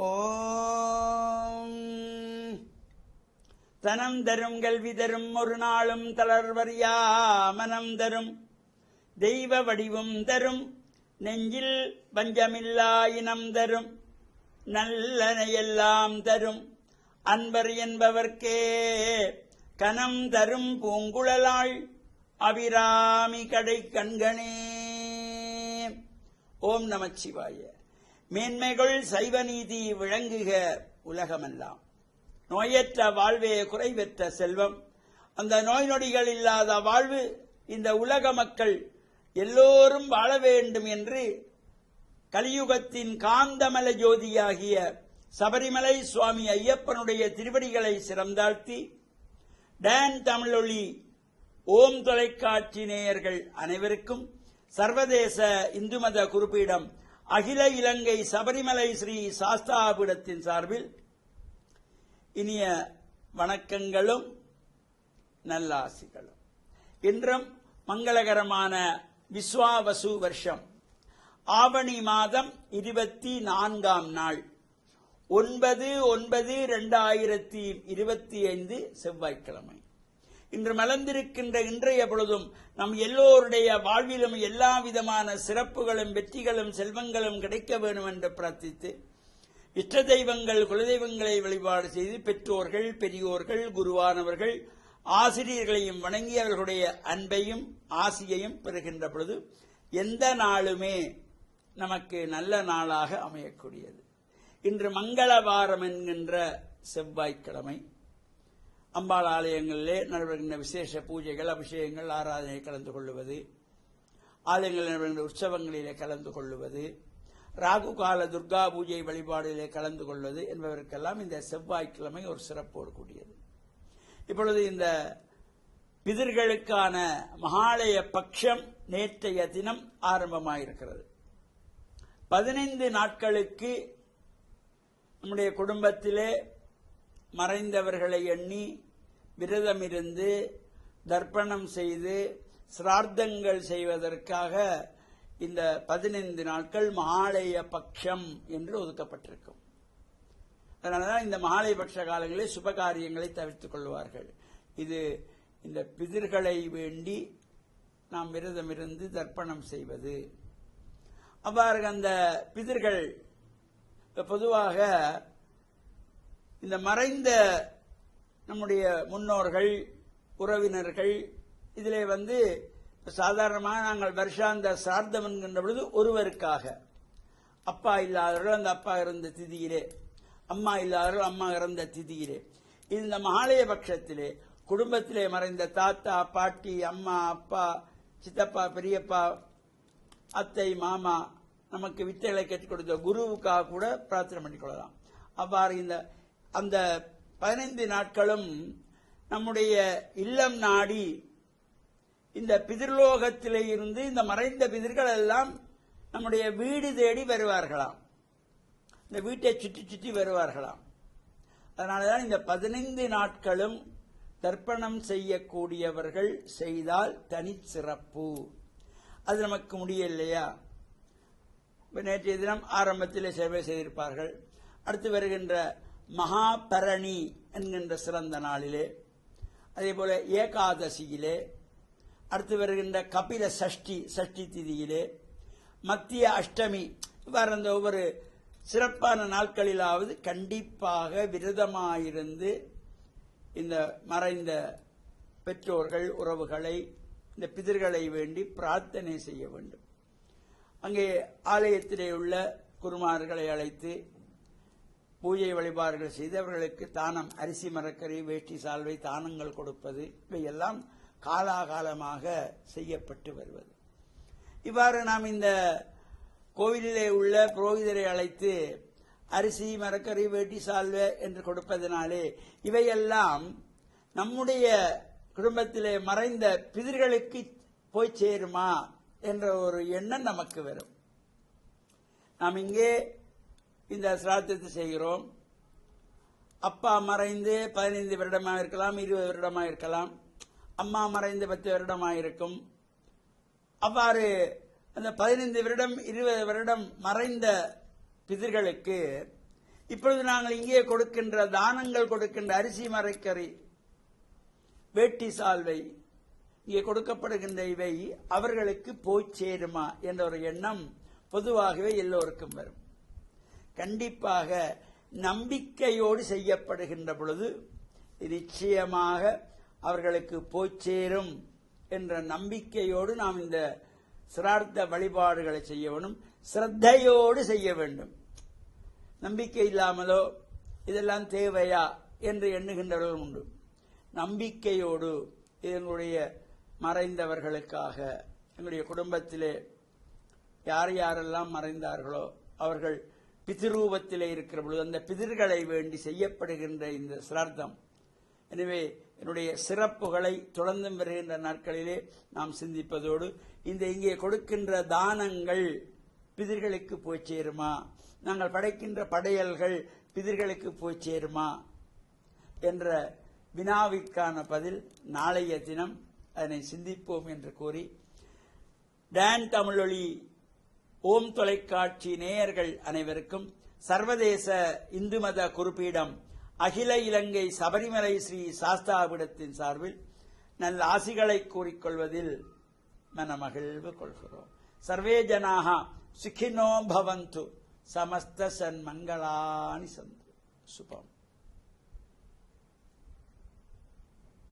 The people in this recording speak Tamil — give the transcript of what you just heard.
ஓம் தனம் தரும் கல்வி தரும் ஒரு நாளும் தளர்வறியா மனம் தரும் தெய்வ வடிவும் தரும் நெஞ்சில் பஞ்சமில்லா இனம் தரும் நல்லனையெல்லாம் தரும் அன்பர் என்பவர்க்கே கனம் தரும் பூங்குழலாள் அபிராமி கடை கண்கணே. ஓம் நமச்சிவாய. மேன்மைகள் சைவ நீதி விளங்குக உலகமெல்லாம். நோயற்ற வாழ்வே குறைவற்ற செல்வம். அந்த நோய் நொடிகள் இல்லாத வாழ்வு இந்த உலக மக்கள் எல்லோரும் வாழ வேண்டும் என்று கலியுகத்தின் காந்தமல ஜோதியாகிய சபரிமலை சுவாமி ஐயப்பனுடைய திருவடிகளை சிறந்தாழ்த்தி டான் தமிழொலி ஓம் தொலைக்காட்சி நேயர்கள் அனைவருக்கும் சர்வதேச இந்து மத குறிப்பீடம் அகில இலங்கை சபரிமலை ஸ்ரீ சாஸ்தாபீடத்தின் சார்பில் இனிய வணக்கங்களும் நல்லாசிகளும். இன்றும் மங்களகரமான விஸ்வாவசு வருஷம் ஆவணி மாதம் 24ஆம் நாள் 9/9/2025 செவ்வாய்க்கிழமை. இன்று மலர்ந்திருக்கின்ற இன்றைய பொழுதும் நம் எல்லோருடைய வாழ்விலும் எல்லா விதமான சிறப்புகளும் வெற்றிகளும் செல்வங்களும் கிடைக்க வேண்டும் என்று பிரார்த்தித்து இஷ்ட தெய்வங்கள் குலதெய்வங்களை வழிபாடு செய்து பெற்றோர்கள் பெரியோர்கள் குருவானவர்கள் ஆசிரியர்களையும் வணங்கி அவர்களுடைய அன்பையும் ஆசியையும் பெறுகின்ற பொழுது எந்த நாளுமே நமக்கு நல்ல நாளாக அமையக்கூடியது. இன்று மங்களவாரம் என்கின்ற செவ்வாய்க்கிழமை அம்பாள் ஆலயங்களிலே நடைபெறுகின்ற விசேஷ பூஜைகள் அபிஷேகங்கள் ஆராதனை கலந்து கொள்வது, ஆலயங்களில் நடைபெறுகின்ற உற்சவங்களிலே கலந்து கொள்வது, ராகு கால துர்கா பூஜை வழிபாடுகளிலே கலந்து கொள்வது என்பதற்கெல்லாம் இந்த செவ்வாய்க்கிழமை ஒரு சிறப்போடு கூடியது. இப்பொழுது இந்த பிதர்களுக்கான மகாலய பட்சம் நேற்றைய தினம் ஆரம்பமாயிருக்கிறது. 15 நாட்களுக்கு நம்முடைய குடும்பத்திலே மறைந்தவர்களை எண்ணி விரதமிருந்து தர்ப்பணம் செய்து சிரார்த்தங்கள் செய்வதற்காக இந்த 15 நாட்கள் மகாலய பட்சம் என்று ஒதுக்கப்பட்டிருக்கும். அதனாலதான் இந்த மகாலய பட்ச காலங்களில் சுபகாரியங்களை தவிர்த்துக் கொள்வார்கள். இது இந்த பிதர்களை வேண்டி நாம் விரதமிருந்து தர்ப்பணம் செய்வது. அவ்வாறு அந்த பிதர்கள் பொதுவாக இந்த மறைந்த நம்முடைய முன்னோர்கள் உறவினர்கள் இதிலே சாதாரணமாக நாங்கள் வருஷாந்த சார்த்தம் என்கின்ற பொழுது ஒருவருக்காக, அப்பா இல்லாதவர்கள் அந்த அப்பா இறந்த திதியிலே, அம்மா இல்லாதவர்கள் அம்மா இறந்த திதியிலே, இந்த மகாலய பட்சத்திலே குடும்பத்திலே மறைந்த தாத்தா பாட்டி அம்மா அப்பா சித்தப்பா பெரியப்பா அத்தை மாமா நமக்கு வித்தைகளை கற்றுக் கொடுத்த குருவுக்காக கூட பிரார்த்தனை பண்ணிக் கொள்ளலாம். அவ்வாறு அந்த 15 நாட்களும் நம்முடைய இல்லம் நாடி இந்த பிதிர்லோகத்திலே இருந்து இந்த மறைந்த பிதிர்கள் எல்லாம் நம்முடைய வீடு தேடி வருவார்களாம். இந்த வீட்டை சுற்றி சுற்றி வருவார்களாம். அதனாலதான் இந்த 15 நாட்களும் தர்ப்பணம் செய்யக்கூடியவர்கள் செய்தால் தனி சிறப்பு. அது நமக்கு முடியலையா? நேற்றைய தினம் ஆரம்பத்தில் சேவை செய்திருப்பார்கள். அடுத்து வருகின்ற மகாபரணி என்கின்ற சிறந்த நாளிலே, அதே போல ஏகாதசியிலே, அடுத்து வருகின்ற கபில சஷ்டி திதியிலே, மத்திய அஷ்டமி, இவ்வாறு அந்த ஒவ்வொரு சிறப்பான நாட்களிலாவது கண்டிப்பாக விரதமாயிருந்து இந்த மறைந்த பெற்றோர்கள் உறவுகளை இந்த பிதர்களை வேண்டி பிரார்த்தனை செய்ய வேண்டும். அங்கே ஆலயத்திலே உள்ள குருமார்களை அழைத்து பூஜை வழிபாடுகள் செய்து அவர்களுக்கு தானம் அரிசி மரக்கறி வேஷ்டி சால்வை தானங்கள் கொடுப்பது இவையெல்லாம் காலாகாலமாக செய்யப்பட்டு வருவது. இவ்வாறு நாம் இந்த கோவிலிலே உள்ள புரோகிதரை அழைத்து அரிசி மரக்கறி வேட்டி சால்வை என்று கொடுப்பதனாலே இவையெல்லாம் நம்முடைய குடும்பத்திலே மறைந்த பிதர்களுக்கு போய் சேருமா என்ற ஒரு எண்ணம் நமக்கு வரும். நாம் இங்கே இந்த சிரார்த்தத்தை செய்கிறோம். அப்பா மறைந்து 15 வருடமாக இருக்கலாம், 20 வருடமாக இருக்கலாம். அம்மா மறைந்து 10 வருடமாக இருக்கும். அவ்வாறு அந்த 15 வருடம் 20 வருடம் மறைந்த பிதர்களுக்கு இப்பொழுது நாங்கள் இங்கே கொடுக்கின்ற தானங்கள், கொடுக்கின்ற அரிசி, மரக்கறி, வேட்டி, சால்வை, இங்கே கொடுக்கப்படுகின்ற இவை அவர்களுக்கு போய் சேருமா என்ற ஒரு எண்ணம் பொதுவாகவே எல்லோருக்கும் வரும். கண்டிப்பாக நம்பிக்கையோடு செய்யப்படுகின்ற பொழுது நிச்சயமாக அவர்களுக்கு போய் சேரும் என்ற நம்பிக்கையோடு நாம் இந்த சிரார்த்த வழிபாடுகளை செய்ய வேண்டும். சிரத்தையோடு செய்ய வேண்டும். நம்பிக்கை இல்லாமலோ இதெல்லாம் தேவையா என்று எண்ணுகின்றவர்கள் உண்டு. நம்பிக்கையோடு எங்களுடைய மறைந்தவர்களுக்காக, எங்களுடைய குடும்பத்திலே யார் யாரெல்லாம் மறைந்தார்களோ அவர்கள் பிதிரூபத்திலே இருக்கிற பொழுது அந்த பிதிர்களை வேண்டி செய்யப்படுகின்ற இந்த சிரார்த்தம். எனவே என்னுடைய சிறப்புகளை தொடர்ந்து வருகின்ற நாட்களிலே நாம் சிந்திப்பதோடு, இந்த இங்கே கொடுக்கின்ற தானங்கள் பிதிர்களுக்கு போய் சேருமா, நாங்கள் படைக்கின்ற படையல்கள் பிதிர்களுக்கு போய் சேருமா என்ற வினாவிற்கான பதில் நாளைய தினம் அதனை சிந்திப்போம் என்று கூறி, டான் தமிழொலி ஓம் தொலைக்காட்சி நேயர்கள் அனைவருக்கும் சர்வதேச இந்து மத குறிப்பீடம் அகில இலங்கை சபரிமலை ஸ்ரீ சாஸ்தாபீடத்தின் சார்பில் நல்ல ஆசிகளை கூறிக்கொள்வதில் மனமகிழ்வு கொள்கிறோம். சர்வே ஜனாக சுகினோ பவந்து, சமஸ்த சன்மங்களானி சந்து. சுபம்.